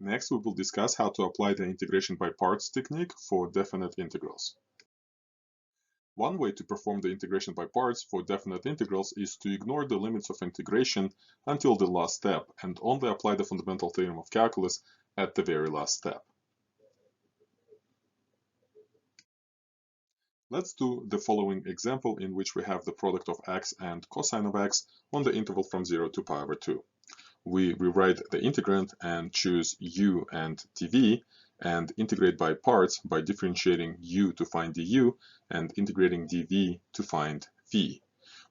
Next, we will discuss how to apply the integration by parts technique for definite integrals. One way to perform the integration by parts for definite integrals is to ignore the limits of integration until the last step and only apply the fundamental theorem of calculus at the very last step. Let's do the following example in which we have the product of x and cosine of x on the interval from 0 to pi over 2. We rewrite the integrand and choose u and dv and integrate by parts by differentiating u to find du and integrating dv to find v.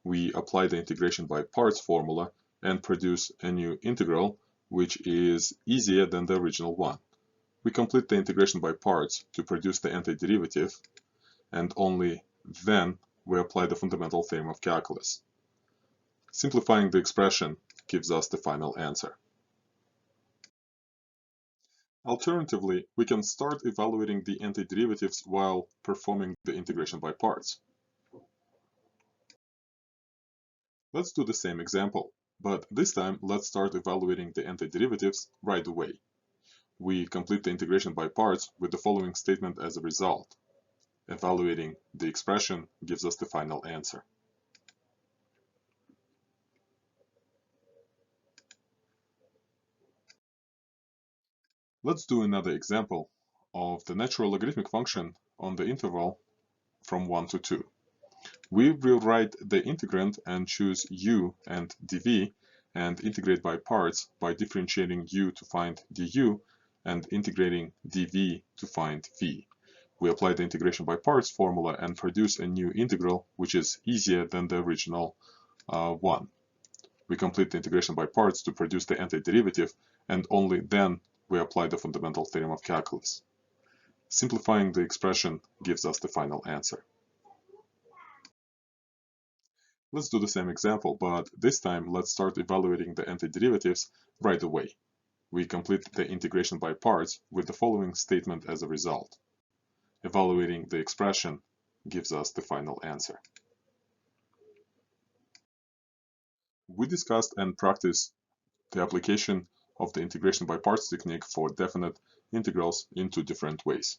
We apply the integration by parts formula and produce a new integral which is easier than the original one. We complete the integration by parts to produce the antiderivative, and only then we apply the fundamental theorem of calculus. Simplifying the expression gives us the final answer. Alternatively, we can start evaluating the antiderivatives while performing the integration by parts. Let's do the same example, but this time let's start evaluating the antiderivatives right away. We complete the integration by parts with the following statement as a result. Evaluating the expression gives us the final answer. Let's do another example of the natural logarithmic function on the interval from 1 to 2. We will write the integrand and choose u and dv and integrate by parts by differentiating u to find du and integrating dv to find v. We apply the integration by parts formula and produce a new integral which is easier than the original one. We complete the integration by parts to produce the antiderivative, and only then we apply the fundamental theorem of calculus. Simplifying the expression gives us the final answer. Let's do the same example, but this time let's start evaluating the antiderivatives right away. We complete the integration by parts with the following statement as a result. Evaluating the expression gives us the final answer. We discussed and practiced the application of the integration by parts technique for definite integrals in two different ways.